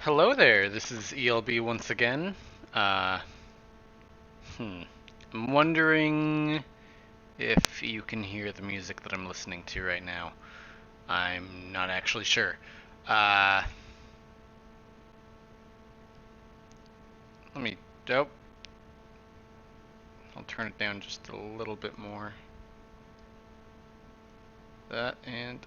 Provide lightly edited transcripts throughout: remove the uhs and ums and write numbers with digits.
Hello there, this is ELB once again. Uh, I'm wondering if you can hear the music that I'm listening to right now. I'm not actually sure. Uh, let me, oh, I'll turn it down just a little bit more. That and,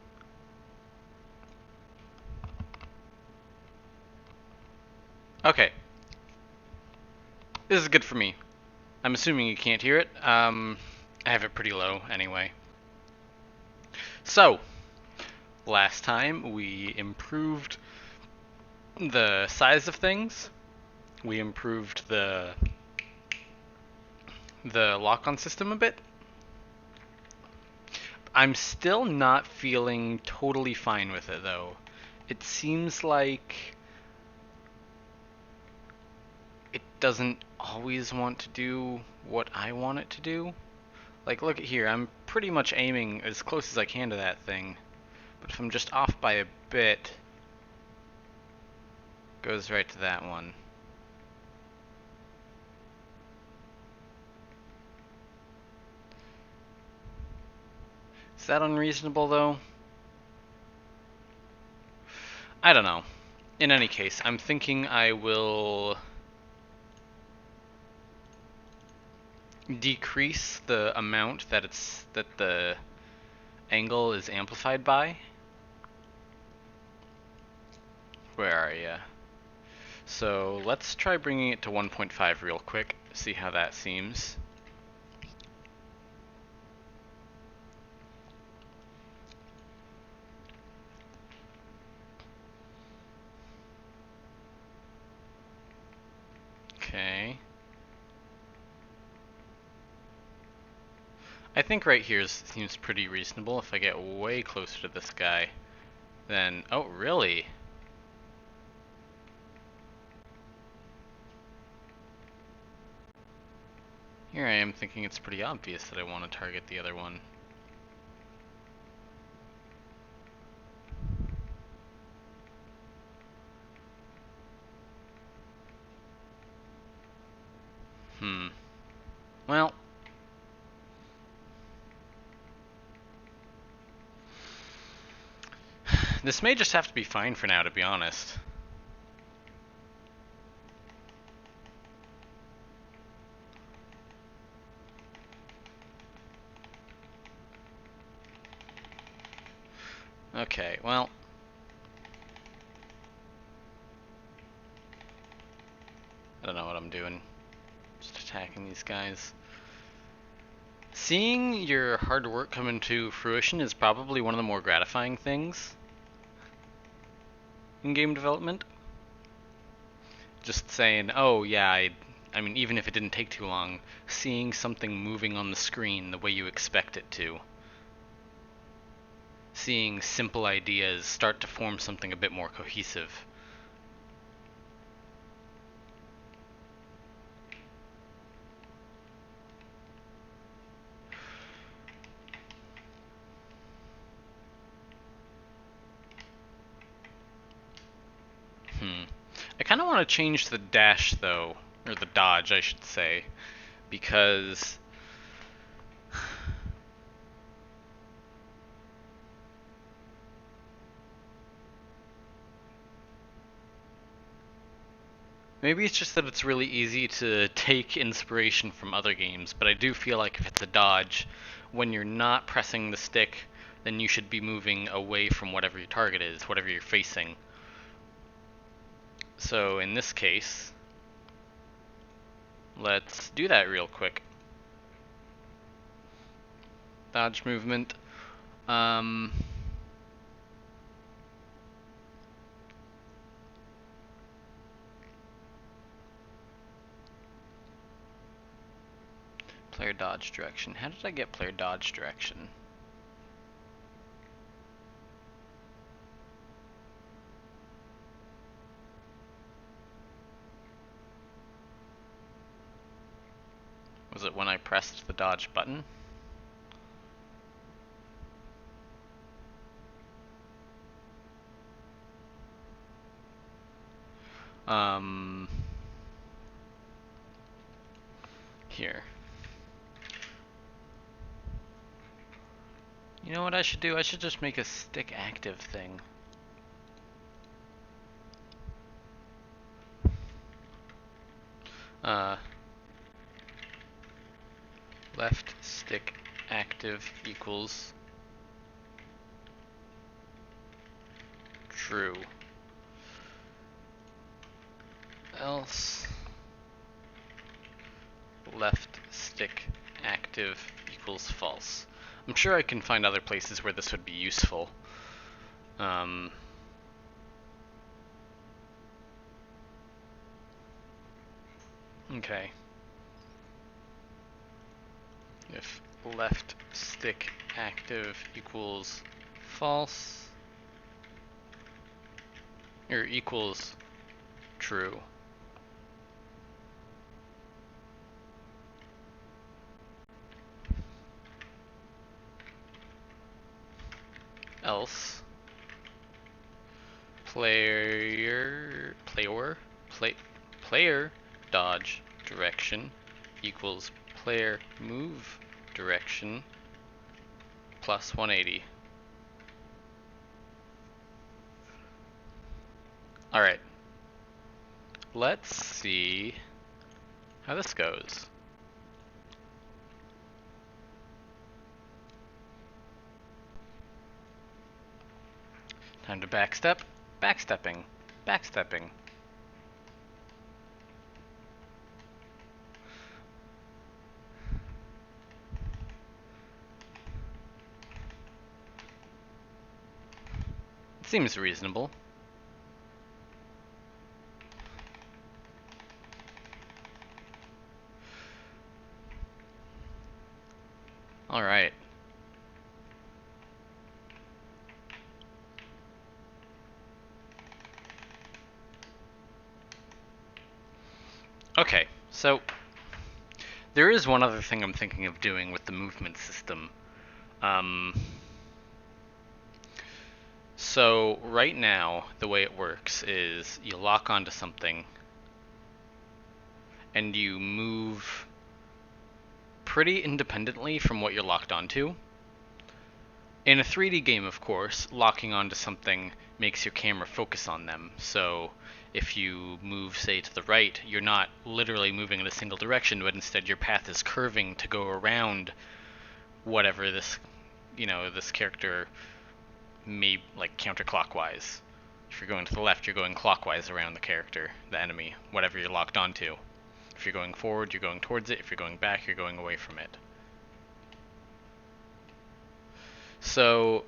okay, this is good for me. I'm assuming you can't hear it. I have it pretty low anyway. So, last time we improved the size of things. We improved the lock-on system a bit. I'm still not feeling totally fine with it though. It seems like it doesn't always want to do what I want it to do. Like, look at here, I'm pretty much aiming as close as I can to that thing. But if I'm just off by a bit, it goes right to that one. Is that unreasonable though? I don't know. In any case, I'm thinking I will decrease the amount that the angle is amplified by. Where are you? So let's try bringing it to 1.5 real quick, see how that seems. Okay. I think right here seems pretty reasonable. If I get way closer to this guy, then... Oh, really? Here I am thinking it's pretty obvious that I want to target the other one. Well... This may just have to be fine for now, to be honest. Okay, well... I don't know what I'm doing. Just attacking these guys. Seeing your hard work come into fruition is probably one of the more gratifying things in game development. Just saying, oh yeah, I mean, even if it didn't take too long, seeing something moving on the screen the way you expect it to. Seeing simple ideas start to form something a bit more cohesive. I kind of want to change the dash though, or the dodge I should say, because maybe it's just that it's really easy to take inspiration from other games, but I do feel like if it's a dodge, when you're not pressing the stick, then you should be moving away from whatever your target is, whatever you're facing. So in this case, let's do that real quick. Dodge movement. Player dodge direction. How did I get player dodge direction? Was it when I pressed the dodge button? Here. You know what I should do? I should just make a stick active thing. Left stick active equals true. Else left stick active equals false. I'm sure I can find other places where this would be useful. Okay. If left stick active equals false, or equals true, else player dodge direction equals player move direction plus 180. Alright. Let's see how this goes. Time to backstep. Backstepping. Backstepping. Seems reasonable. All right. Okay, so there is one other thing I'm thinking of doing with the movement system. So right now, the way it works is you lock onto something and you move pretty independently from what you're locked onto. In a 3D game, of course, locking onto something makes your camera focus on them. So if you move, say, to the right, you're not literally moving in a single direction, but instead your path is curving to go around whatever this, this character may, like, counterclockwise. If you're going to the left, you're going clockwise around the character, the enemy, whatever you're locked onto. If you're going forward, you're going towards it. If you're going back, you're going away from it. So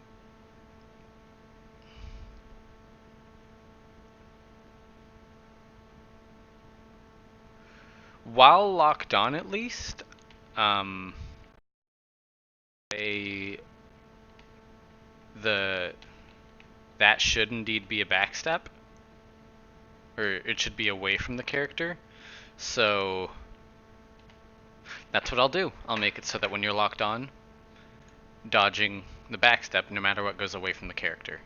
while locked on, at least, that should indeed be a backstep, or it should be away from the character. So that's what I'll do. I'll make it so that when you're locked on, dodging the backstep, no matter what, goes away from the character.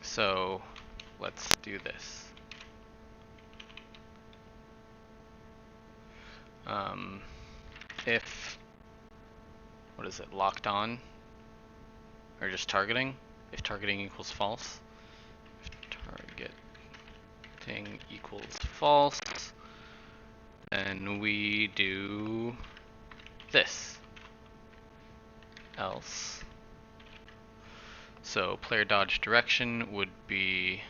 So let's do this. If, what is it, locked on, or just targeting? If targeting equals false, if targeting equals false, then we do this. Else. So player dodge direction would be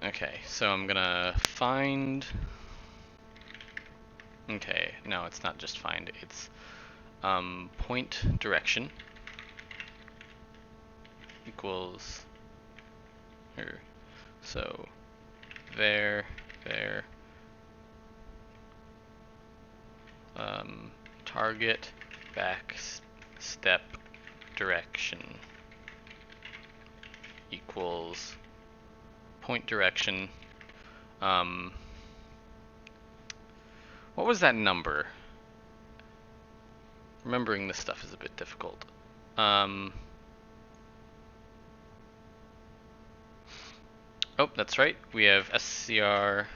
okay, so I'm gonna find. Okay, no, it's not just find, it's point direction equals here. So there, target back step direction equals point direction. What was that number? Remembering this stuff is a bit difficult. Oh, that's right. We have SCR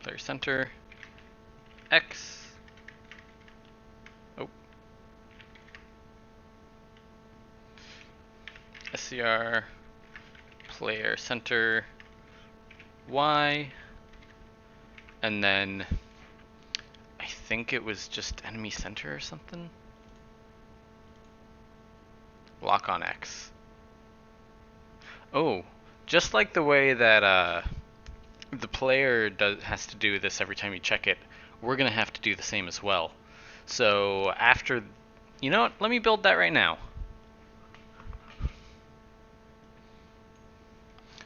player center X. Oh. SCR player center Y. And then I think it was just enemy center or something. Lock on X. Oh, just like the way that the player has to do this every time you check it, we're gonna have to do the same as well. So after, you know what? Let me build that right now.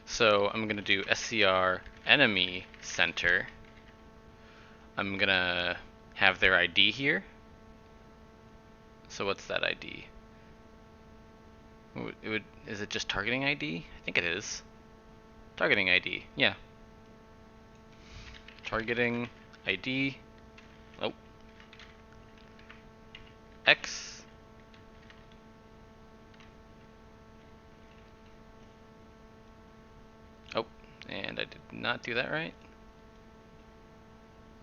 So I'm gonna do SCR enemy center. I'm gonna have their ID here. So what's that ID? Is it just targeting ID? I think it is. Targeting ID, yeah. Targeting ID. Oh. X. Oh, and I did not do that right.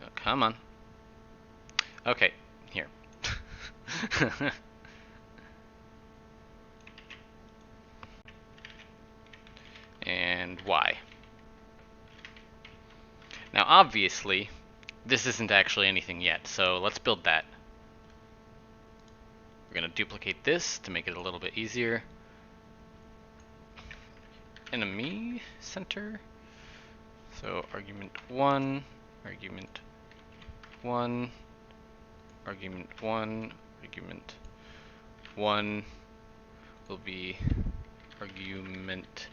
Oh, come on. Okay, here. And Y. Now obviously, this isn't actually anything yet, so let's build that. We're going to duplicate this to make it a little bit easier. Enemy center. So argument 1, argument 1, argument 1, argument 1 will be argument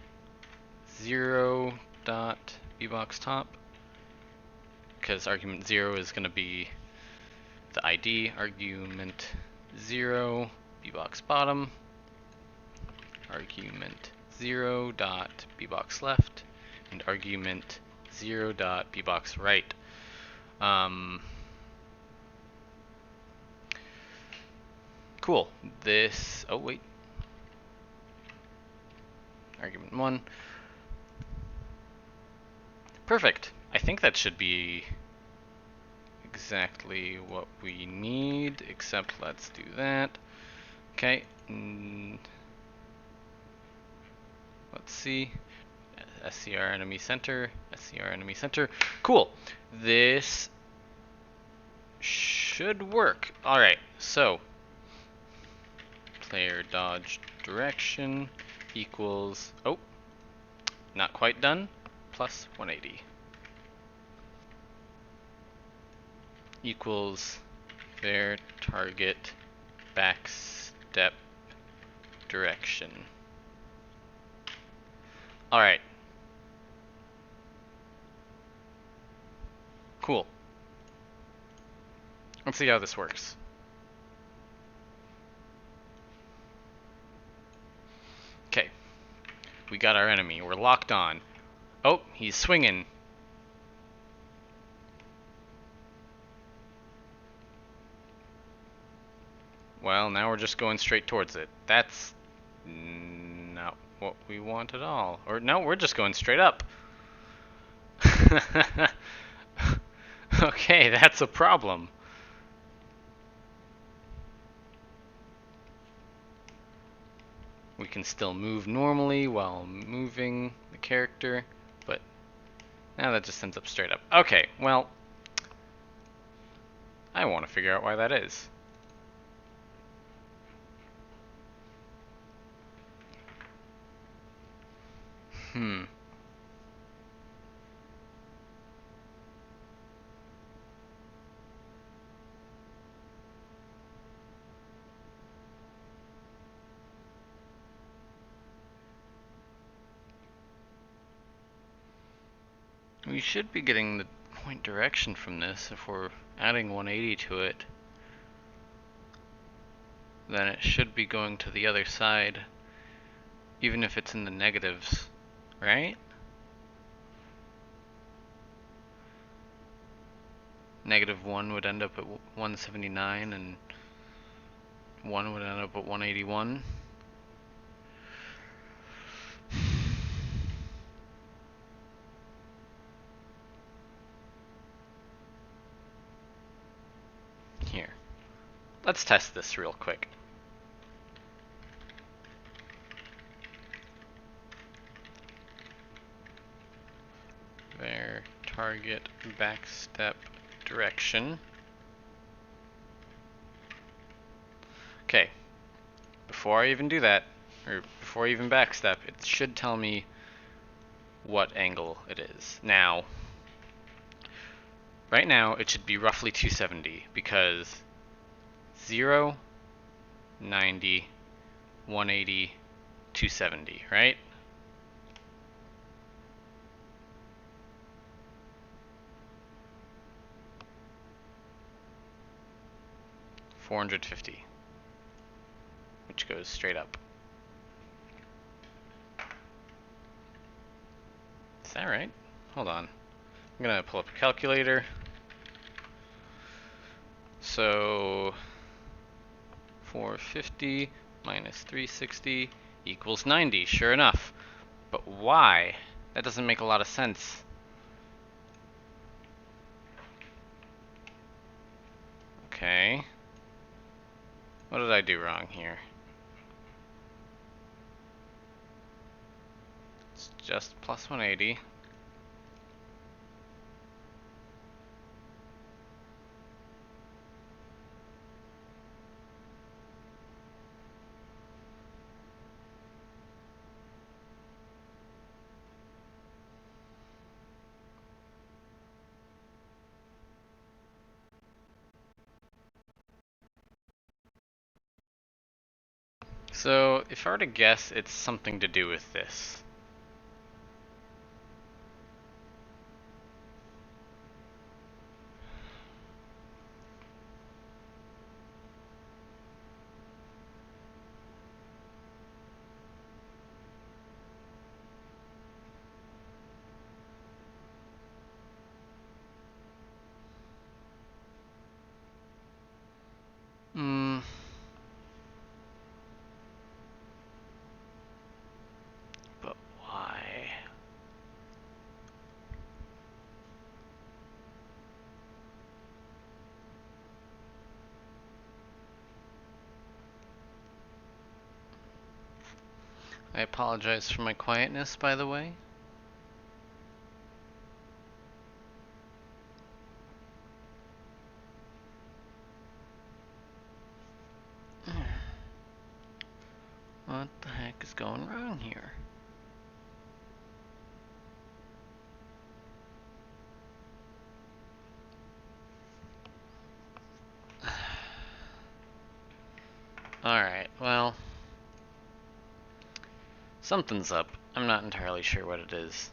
0 dot bbox top, because argument 0 is going to be the ID. Argument 0 bbox bottom, argument 0 dot bbox left, and argument 0 dot bbox right. Cool. This, oh wait, argument 1. Perfect. I think that should be exactly what we need, except let's do that. Okay. Let's see. SCR enemy center, SCR enemy center. Cool. This should work. Alright, so player dodge direction equals, oh, not quite done, plus 180 equals their target back step direction. Alright. Cool. Let's see how this works. Okay. We got our enemy. We're locked on. Oh, he's swinging. Well, now we're just going straight towards it. That's not what we want at all. Or no, we're just going straight up. Okay, that's a problem. We can still move normally while moving the character, but now that just ends up straight up. Okay, well, I want to figure out why that is. We should be getting the point direction from this if we're adding 180 to it. then it should be going to the other side, even if it's in the negatives, right? -1 would end up at 179, and 1 would end up at 181. Here. Let's test this real quick. There, target, backstep, direction. Okay, before I even do that, or before I even backstep, it should tell me what angle it is. Now, right now, it should be roughly 270, because 0, 90, 180, 270, right? $450, which goes straight up. Is that right? Hold on. I'm gonna pull up a calculator. So 450 minus 360 equals 90, sure enough. But why? That doesn't make a lot of sense. Okay. What did I do wrong here? It's just plus 180. So, if I were to guess, it's something to do with this. But why? I apologize for my quietness, by the way. What the heck is going wrong here? Alright, well, something's up. I'm not entirely sure what it is.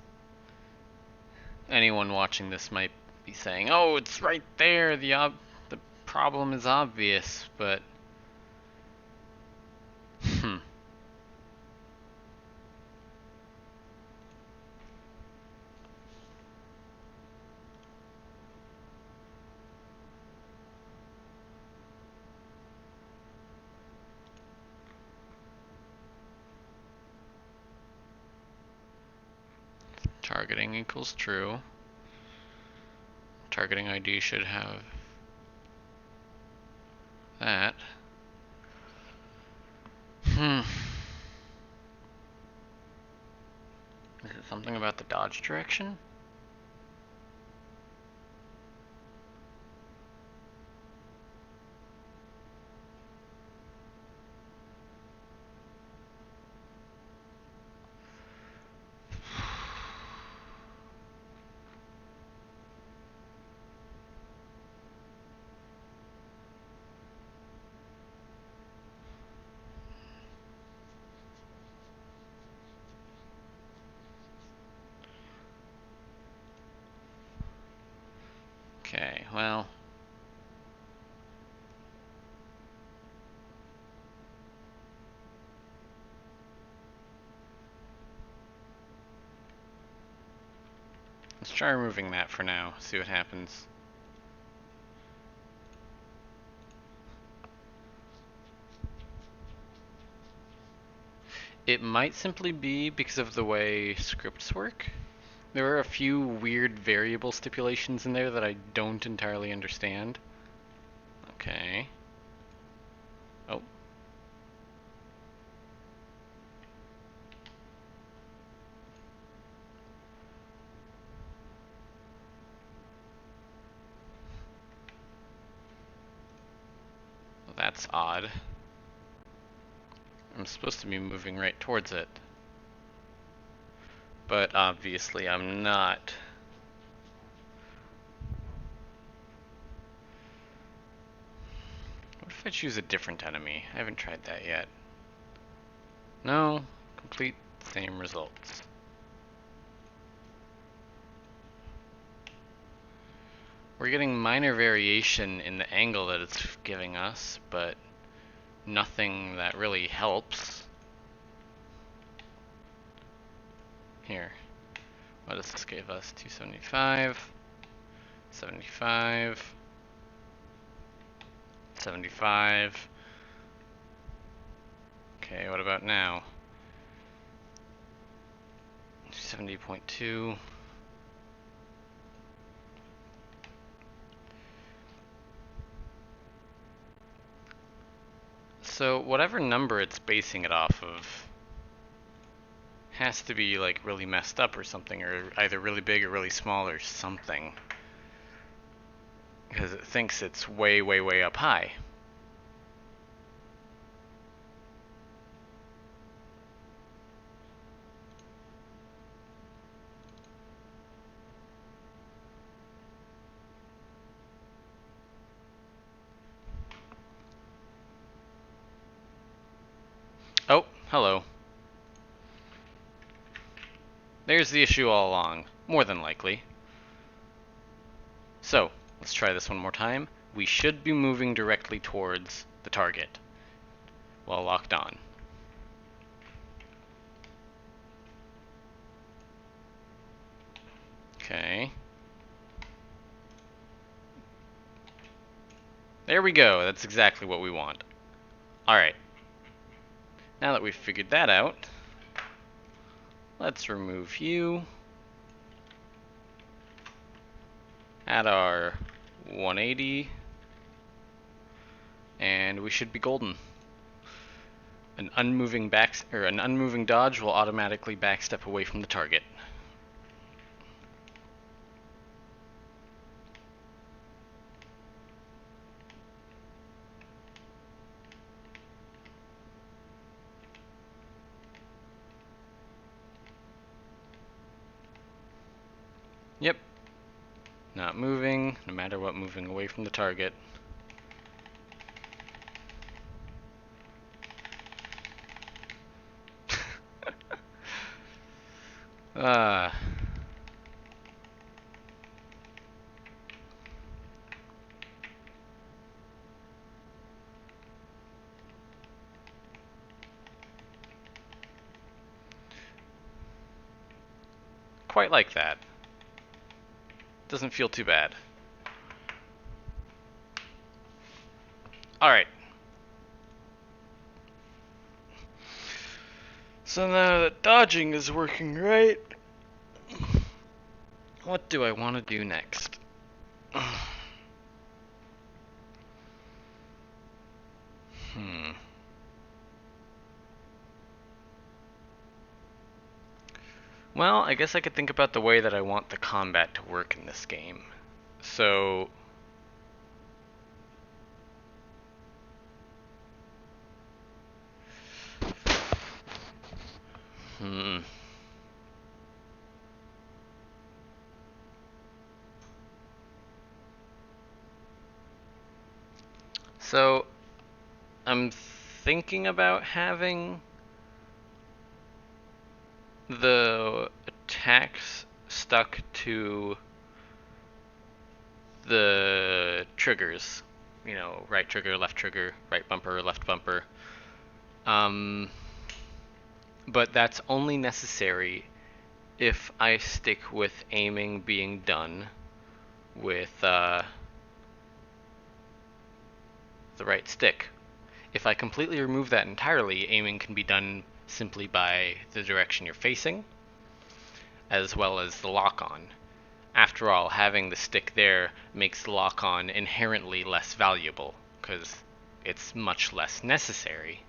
Anyone watching this might be saying, oh, it's right there, the problem is obvious, but... Targeting equals true. Targeting ID should have that. Is it something about the dodge direction? Okay, well... Let's try removing that for now, see what happens. It might simply be because of the way scripts work. There are a few weird variable stipulations in there that I don't entirely understand. Okay. Oh. Well, that's odd. I'm supposed to be moving right towards it. But obviously I'm not. What if I choose a different enemy? I haven't tried that yet. No, complete same results. We're getting minor variation in the angle that it's giving us, but nothing that really helps. Here, what does this give us? 275, 75, 75. Okay, what about now? 70.2. So whatever number it's basing it off of has to be like really messed up or something, or either really big or really small or something. Because it thinks it's way, way, way up high. Oh, hello. There's the issue all along, more than likely. So, let's try this one more time. We should be moving directly towards the target while locked on. Okay. There we go, that's exactly what we want. Alright. Now that we've figured that out, let's remove you. Add our 180. And we should be golden. An unmoving dodge will automatically backstep away from the target. Yep. Not moving, no matter what, moving away from the target. Quite like that. Doesn't feel too bad. Alright. So now that dodging is working right, what do I want to do next? Well, I guess I could think about the way that I want the combat to work in this game. So... So, I'm thinking about having the attacks stuck to the triggers. You know, right trigger, right bumper, left bumper. But that's only necessary if I stick with aiming being done with the right stick. If I completely remove that entirely, aiming can be done simply by the direction you're facing, as well as the lock-on. After all, having the stick there makes the lock-on inherently less valuable, because it's much less necessary.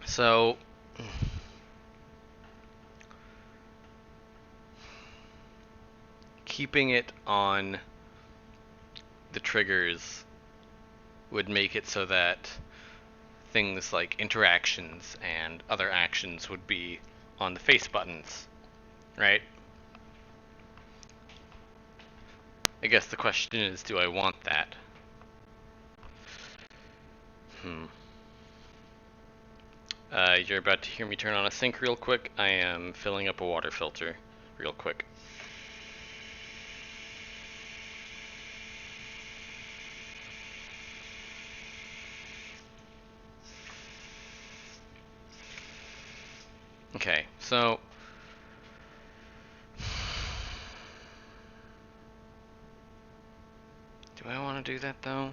So, keeping it on the triggers would make it so that things like interactions and other actions would be on the face buttons, right? I guess the question is, do I want that? You're about to hear me turn on a sink real quick. I am filling up a water filter real quick. Okay, so do I want to do that though?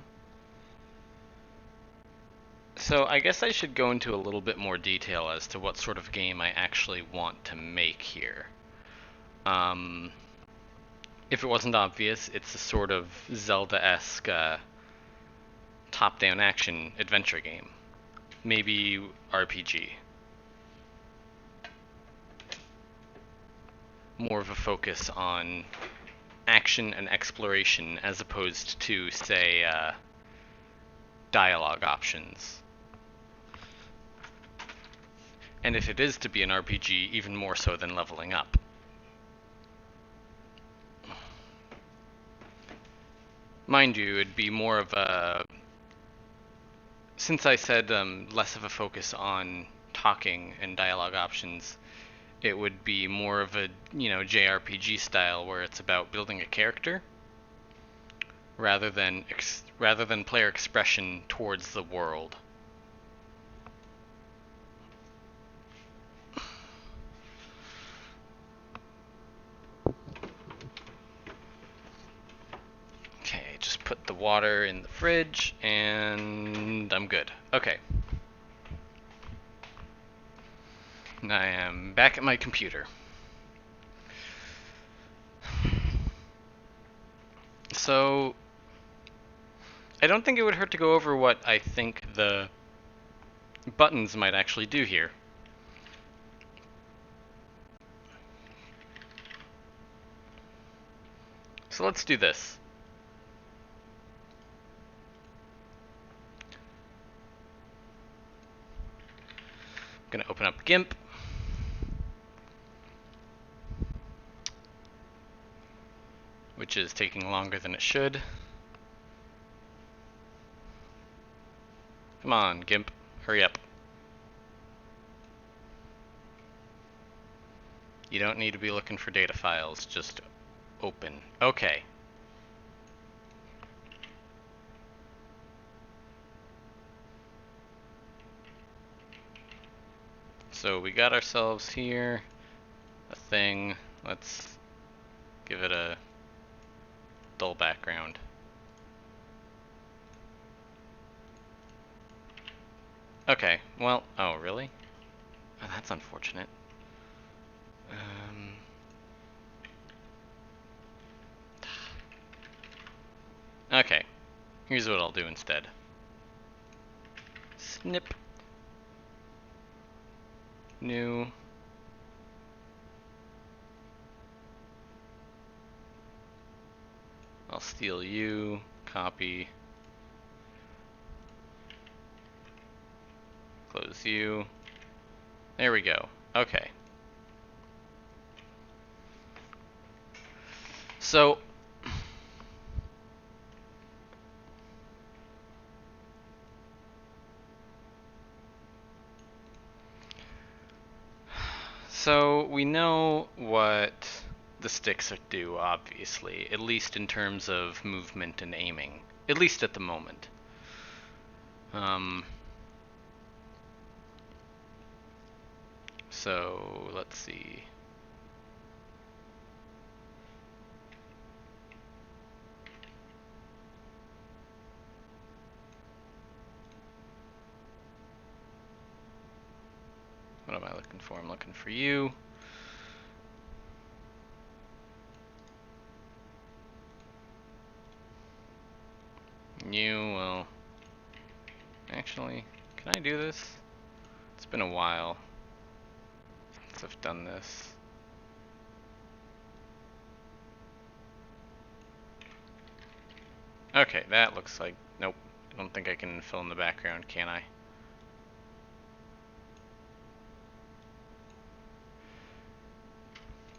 So I guess I should go into a little bit more detail as to what sort of game I actually want to make here. If it wasn't obvious, it's a sort of Zelda-esque top-down action adventure game. Maybe RPG. More of a focus on action and exploration as opposed to, say, dialogue options. And if it is to be an RPG, even more so than leveling up. Mind you, it'd be more of a... Since I said less of a focus on talking and dialogue options, it would be more of a, JRPG style where it's about building a character rather than player expression towards the world. Okay, just put the water in the fridge and I'm good. Okay. I am back at my computer. So, I don't think it would hurt to go over what I think the buttons might actually do here. So let's do this. I'm going to open up GIMP. Which is taking longer than it should. Come on, GIMP, hurry up. You don't need to be looking for data files, just open. Okay. So we got ourselves here a thing. Let's give it a dull background. Okay, well, oh really? Oh, that's unfortunate. Okay, here's what I'll do instead. Snip. New. I'll steal you, copy. Close you. There we go. Okay. So, we know what the sticks do, obviously, at least in terms of movement and aiming, at least at the moment. So let's see. What am I looking for? I'm looking for you. You, well, actually, can I do this? It's been a while since I've done this. Okay, that looks like, nope. I don't think I can fill in the background, can I?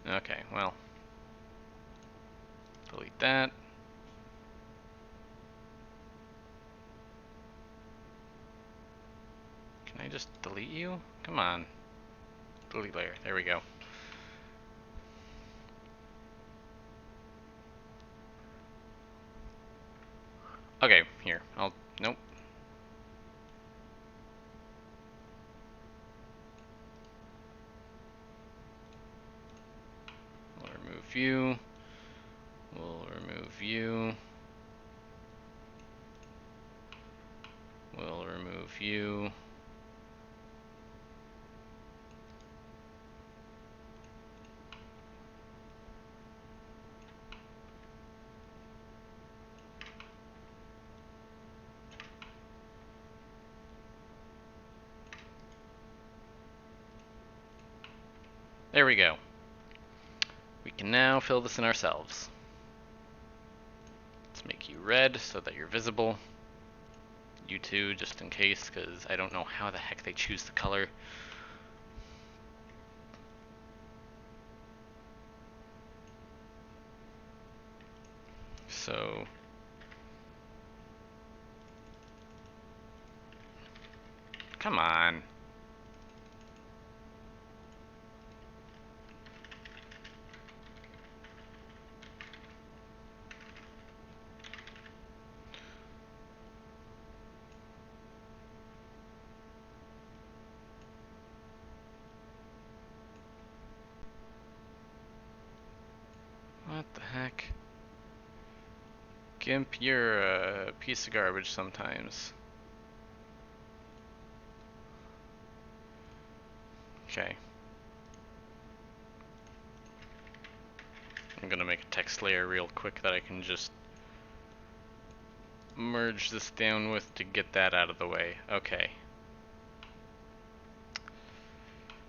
Okay, well, delete that. Can I just delete you? Come on. Delete layer. There we go. Okay, here. Nope. We'll remove you. We'll remove you. We'll remove you. There we go. We can now fill this in ourselves. Let's make you red so that you're visible. You too, just in case, because I don't know how the heck they choose the color. So, come on. What the heck? Gimp, you're a piece of garbage sometimes. Okay. I'm gonna make a text layer real quick that I can just merge this down with to get that out of the way. Okay.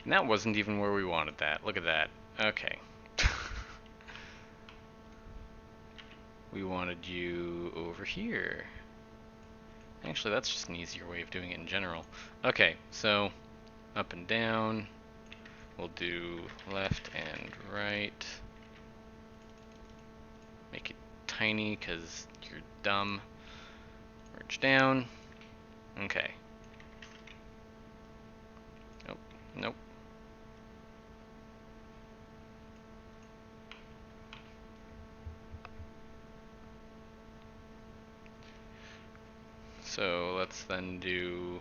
And that wasn't even where we wanted that. Look at that. Okay. We wanted you over here. Actually, that's just an easier way of doing it in general. Okay, so up and down. We'll do left and right. Make it tiny because you're dumb. Merge down. Okay. Nope. Nope. So let's then do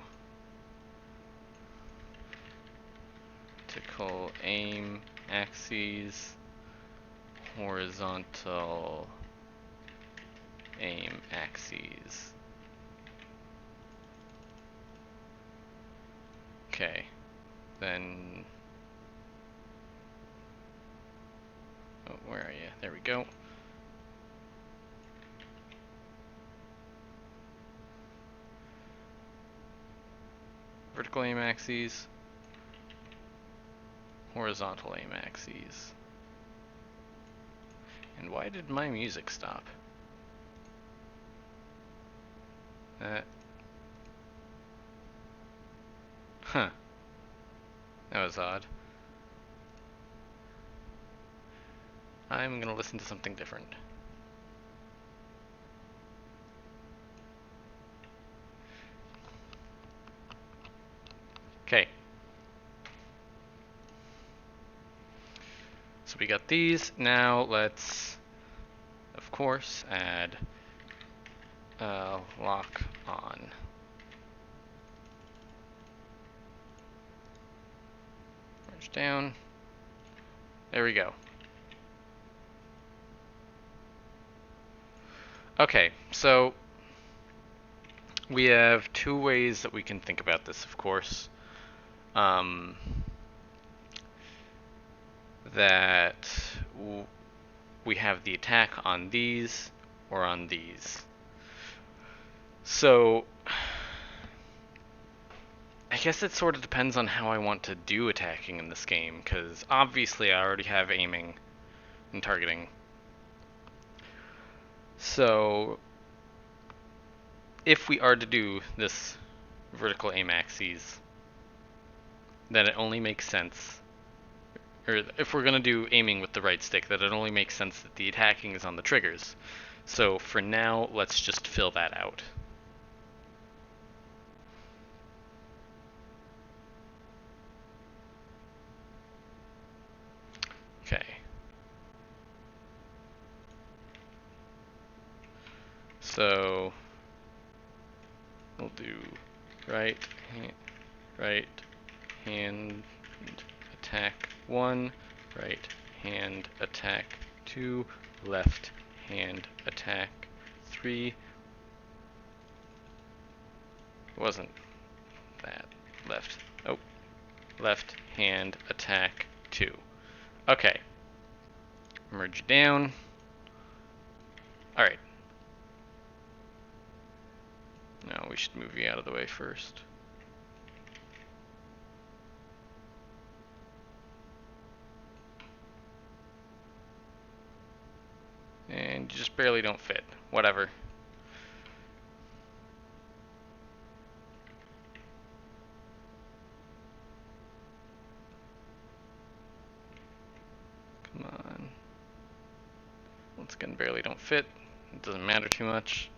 vertical aim axes, horizontal aim axes. Okay, then, oh, where are you? There we go. Vertical aim axes, horizontal aim axes. And why did my music stop? Huh. That was odd. I'm gonna listen to something different. Okay. So we got these. Now let's, of course, add lock on. Merge down. There we go. Okay, so we have two ways that we can think about this, of course. That we have the attack on these or on these. So I guess it sort of depends on how I want to do attacking in this game, because obviously I already have aiming and targeting. So if we are to do this vertical aim axes, then it only makes sense, or if we're going to do aiming with the right stick, that it only makes sense that the attacking is on the triggers. So for now, let's just fill that out. Okay. So we'll do right hand attack 1, right hand attack 2, left hand attack 3. Wasn't that left? Oh, left hand attack 2. Okay. Merge down. Alright. Now we should move you out of the way first. And you just barely don't fit. Whatever. Come on. Once again, barely don't fit. It doesn't matter too much.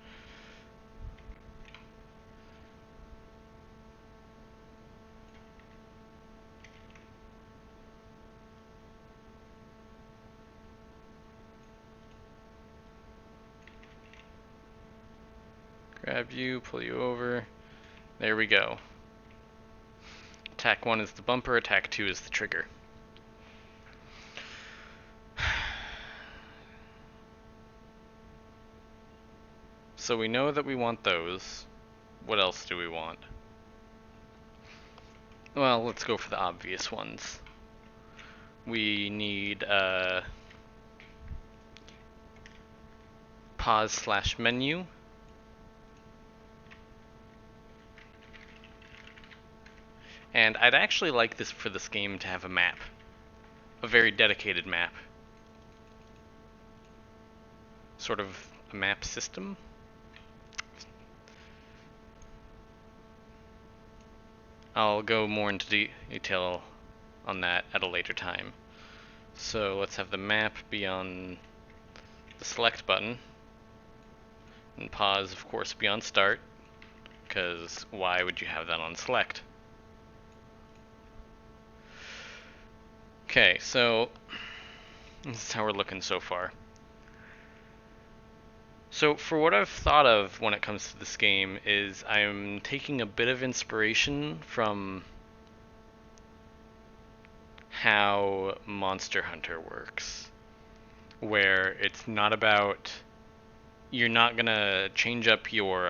Grab you, pull you over. There we go. Attack 1 is the bumper, attack 2 is the trigger. So we know that we want those. What else do we want? Well, let's go for the obvious ones. We need pause/menu. And I'd actually like this for this game to have a map. A very dedicated map. Sort of a map system. I'll go more into detail on that at a later time. So let's have the map be on the select button. And pause, of course, be on start. Because why would you have that on select? Okay, so this is how we're looking so far. So for what I've thought of when it comes to this game is I'm taking a bit of inspiration from how Monster Hunter works, where it's not about, you're not gonna change up your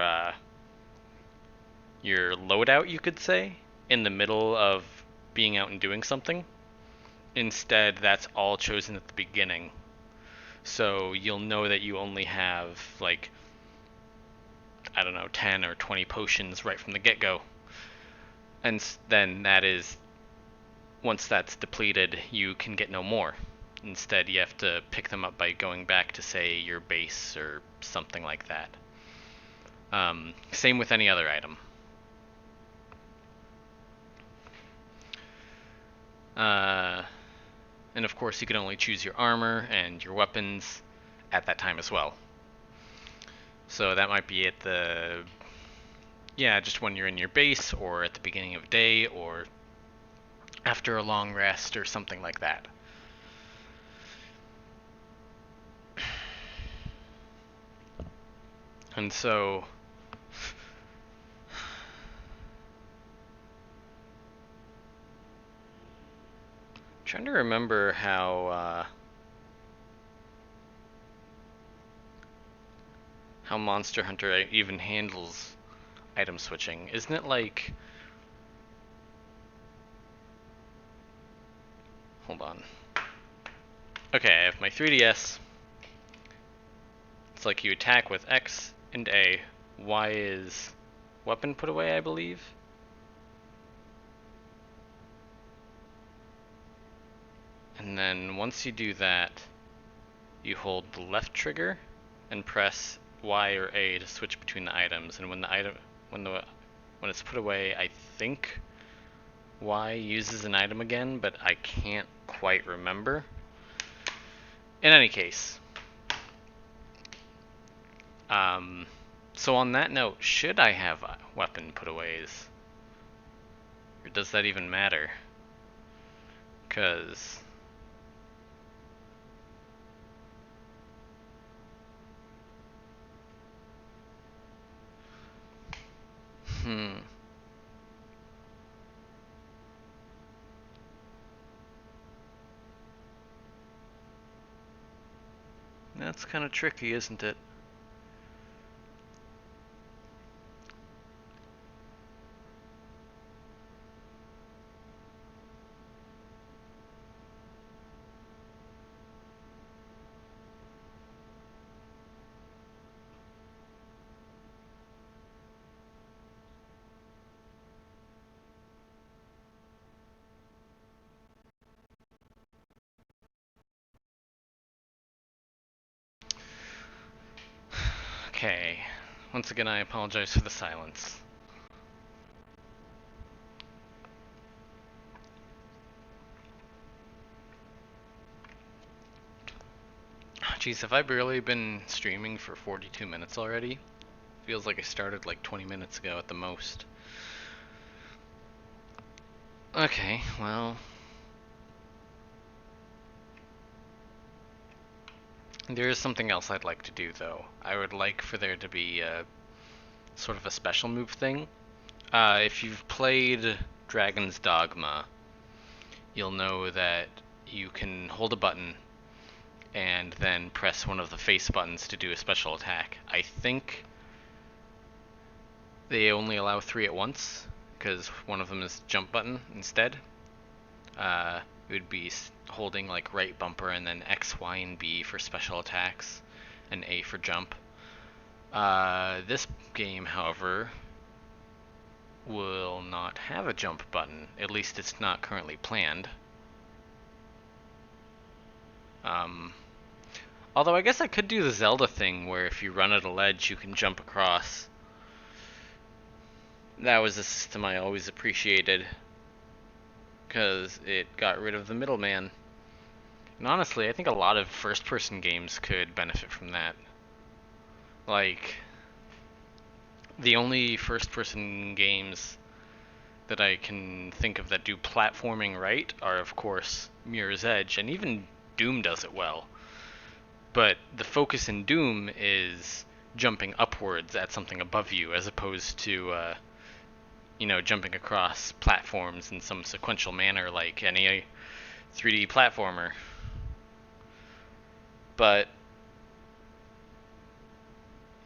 loadout, you could say, in the middle of being out and doing something. Instead, that's all chosen at the beginning. So you'll know that you only have, like, I don't know, 10 or 20 potions right from the get-go. And then that is, once that's depleted, you can get no more. Instead, you have to pick them up by going back to, say, your base or something like that. Same with any other item. And of course, you can only choose your armor and your weapons at that time as well. So that might be at the, just when you're in your base, or at the beginning of day, or after a long rest, or something like that. And so trying to remember how Monster Hunter even handles item switching. Isn't it like, hold on. Okay, I have my 3DS. It's like you attack with X and A. Y is weapon put away, I believe. And then once you do that, you hold the left trigger and press Y or A to switch between the items. And when it's put away, I think Y uses an item again, but I can't quite remember. In any case, so on that note, should I have weapon putaways? Or does that even matter? Because that's kind of tricky, isn't it? Okay. Once again, I apologize for the silence. Jeez, have I barely been streaming for 42 minutes already? Feels like I started like 20 minutes ago at the most. Okay, well, there is something else I'd like to do, though. I would like for there to be a sort of a special move thing. If you've played Dragon's Dogma, you'll know that you can hold a button and then press one of the face buttons to do a special attack. I think they only allow 3 at once, because one of them is jump button instead. It would be holding like right bumper and then X, Y, and B for special attacks, and A for jump. This game, however, will not have a jump button. At least it's not currently planned. Although I guess I could do the Zelda thing where if you run at a ledge you can jump across. That was a system I always appreciated, because it got rid of the middleman. And honestly, I think a lot of first-person games could benefit from that. Like, the only first-person games that I can think of that do platforming right are, of course, Mirror's Edge, and even Doom does it well. But the focus in Doom is jumping upwards at something above you, as opposed to, jumping across platforms in some sequential manner like any 3D platformer. But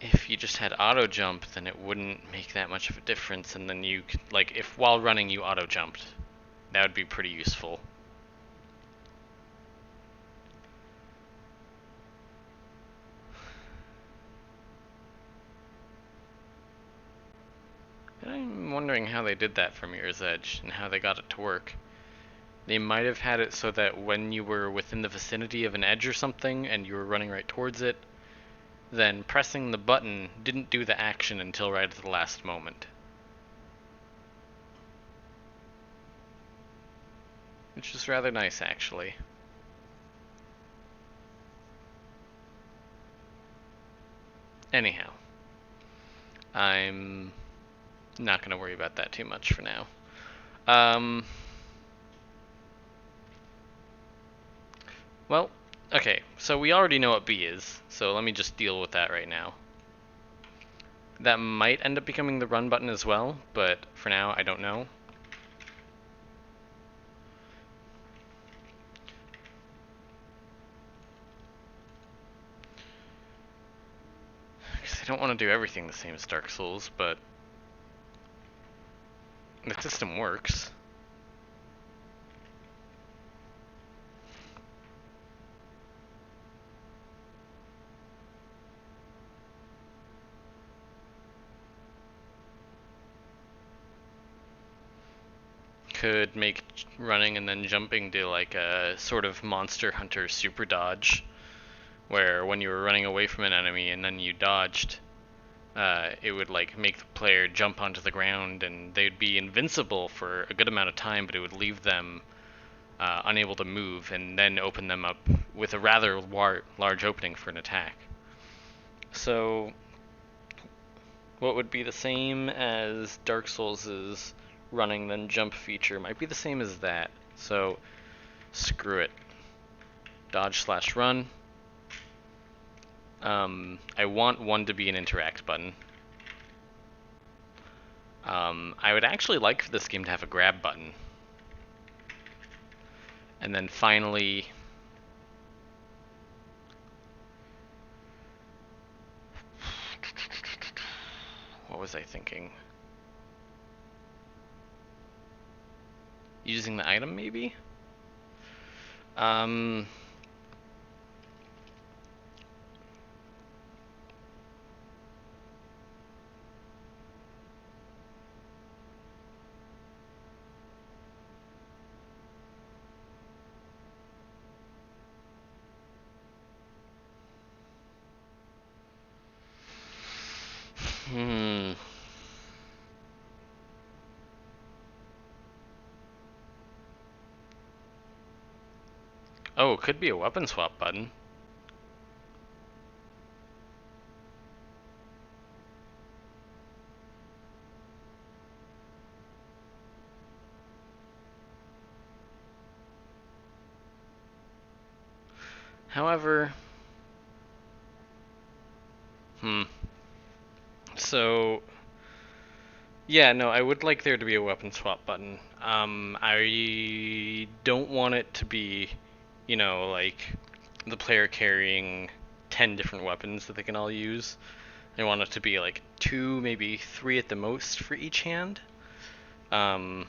if you just had auto jump, then it wouldn't make that much of a difference, and then you could, like, if while running you auto jumped, that would be pretty useful. And I'm wondering how they did that for Mirror's Edge and how they got it to work. They might have had it so that when you were within the vicinity of an edge or something and you were running right towards it, then pressing the button didn't do the action until right at the last moment. Which is rather nice, actually. Anyhow, I'm not going to worry about that too much for now. Okay, so we already know what B is, so let me just deal with that right now. That might end up becoming the run button as well, but for now, I don't know. Because I don't want to do everything the same as Dark Souls, but the system works. Could make running and then jumping do like a sort of Monster Hunter super dodge, where when you were running away from an enemy and then you dodged, it would like make the player jump onto the ground and they'd be invincible for a good amount of time, but it would leave them unable to move and then open them up with a rather large opening for an attack. So what would be the same as Dark Souls' running then jump feature might be the same as that. So screw it. Dodge/run. I want one to be an interact button. I would actually like for this game to have a grab button. And then finally, what was I thinking? Using the item, maybe? Oh, it could be a weapon swap button. However, so yeah, no, I would like there to be a weapon swap button. I don't want it to be, like the player carrying 10 different weapons that they can all use. I want it to be like 2, maybe 3 at the most for each hand. So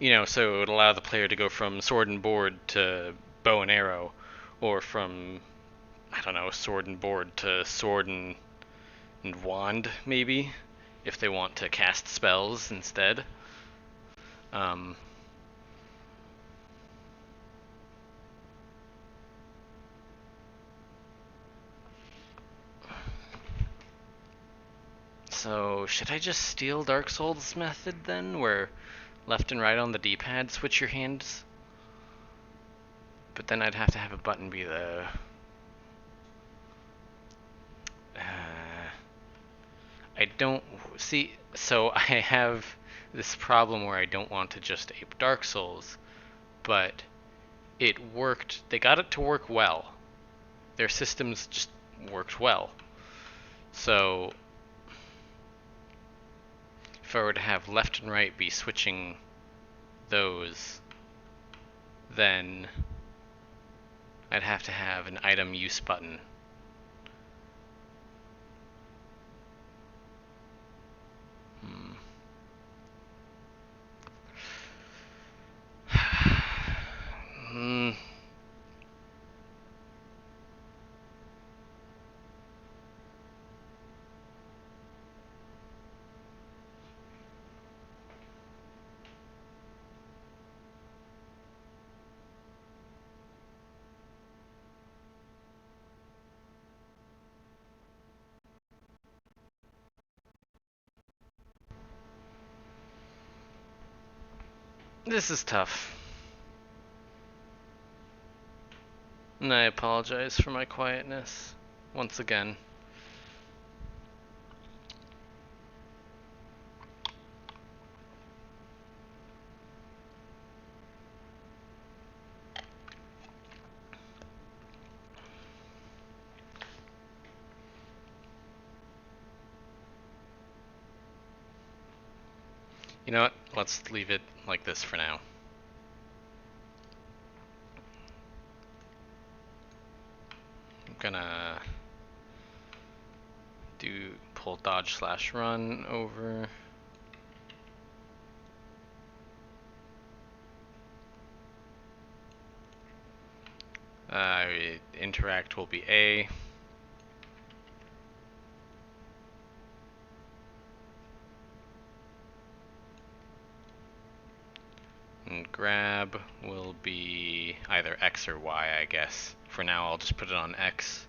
it would allow the player to go from sword and board to bow and arrow, or from, I don't know, sword and board to sword and wand, maybe, if they want to cast spells instead. So, should I just steal Dark Souls' method then, where left and right on the D-pad switch your hands? But then I'd have to have a button be the... I don't... See, so I have this problem where I don't want to just ape Dark Souls, but it worked. They got it to work well. Their systems just worked well. So if I were to have left and right be switching those, then I'd have to have an item use button. This is tough. And I apologize for my quietness once again. You know what? Let's leave it like this for now. I'm gonna do pull dodge slash run over. Interact will be A. And grab will be either X or Y, I guess. For now, I'll just put it on X.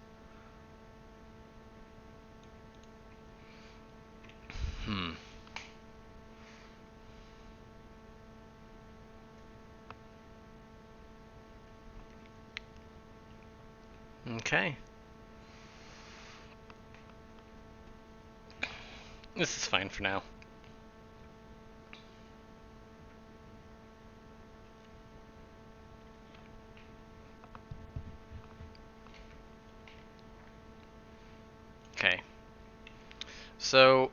Okay. This is fine for now. Okay. So,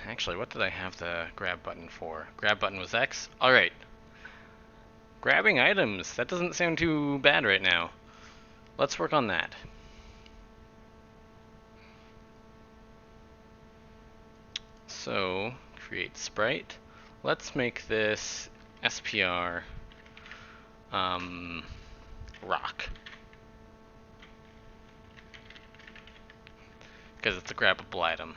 actually, what did I have the grab button for? Grab button was X? Alright. Grabbing items. That doesn't sound too bad right now. Let's work on that. So, create sprite. Let's make this SPR rock. Because it's a grabbable item.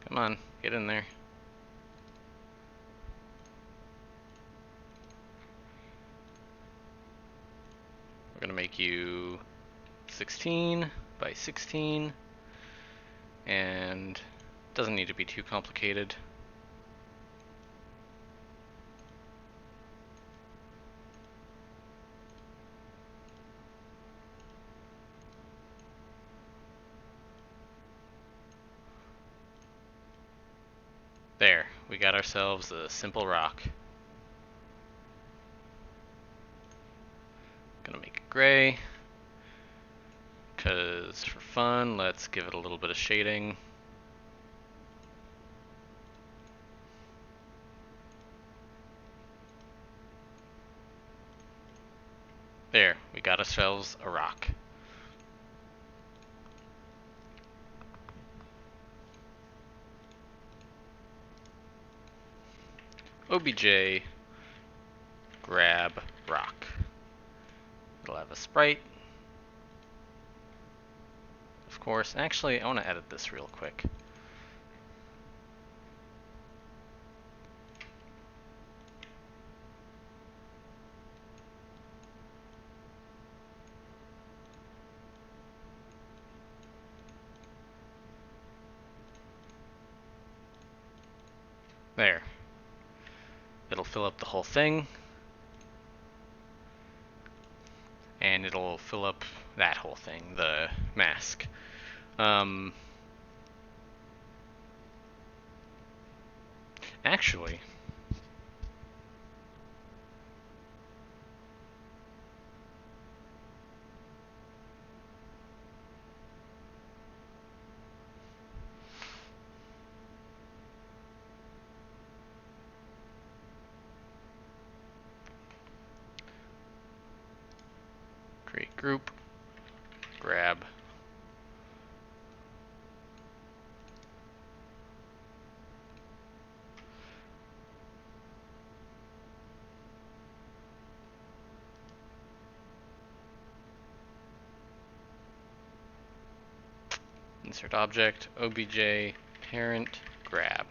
Come on, get in there. We're gonna make you 16 by 16, and doesn't need to be too complicated. There, we got ourselves a simple rock. Gonna make it gray, because for fun, let's give it a little bit of shading. There, we got ourselves a rock. OBJ grab rock. It'll have a sprite. Of course, actually, I want to edit this real quick. There. It'll fill up the whole thing. And it'll fill up that whole thing, the mask. Actually, create group, grab. Insert object, obj, parent, grab.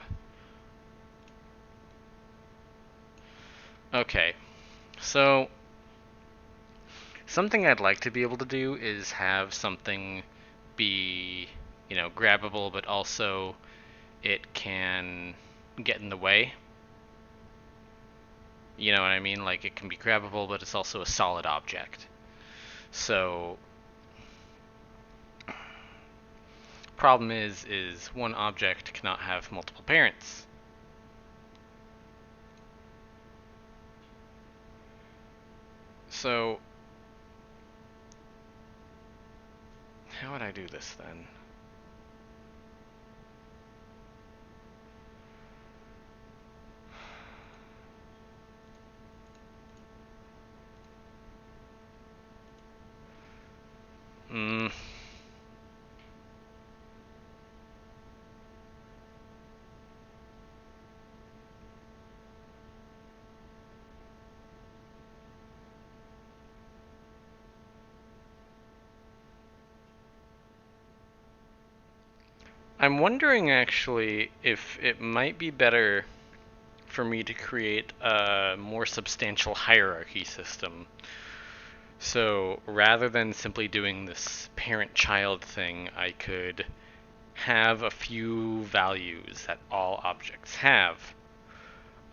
Okay, so something I'd like to be able to do is have something be, grabbable, but also it can get in the way. You know what I mean? Like, it can be grabbable, but it's also a solid object. So, problem is one object cannot have multiple parents. So, how would I do this then? Hmm. I'm wondering actually if it might be better for me to create a more substantial hierarchy system. So rather than simply doing this parent-child thing, I could have a few values that all objects have.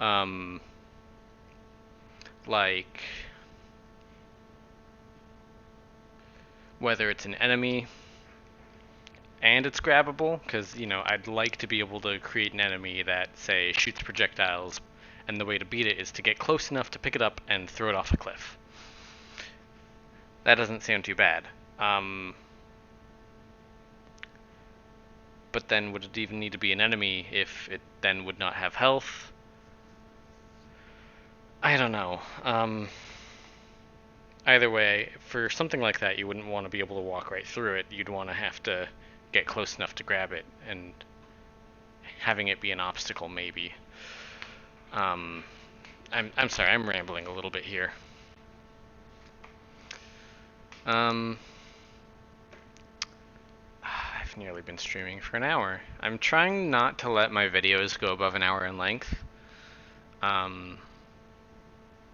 Um, like whether it's an enemy and it's grabbable, because, I'd like to be able to create an enemy that, say, shoots projectiles, and the way to beat it is to get close enough to pick it up and throw it off a cliff. That doesn't sound too bad. But then would it even need to be an enemy if it then would not have health? I don't know. Either way, for something like that, you wouldn't want to be able to walk right through it. You'd want to have to get close enough to grab it, and having it be an obstacle, maybe. I'm sorry, I'm rambling a little bit here. I've nearly been streaming for an hour. I'm trying not to let my videos go above an hour in length,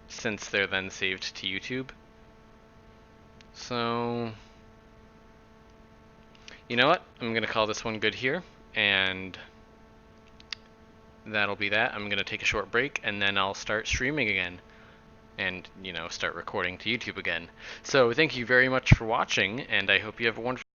since they're then saved to YouTube. So, you know what? I'm gonna call this one good here, and that'll be that. I'm gonna take a short break, and then I'll start streaming again, and, start recording to YouTube again. So thank you very much for watching, and I hope you have a wonderful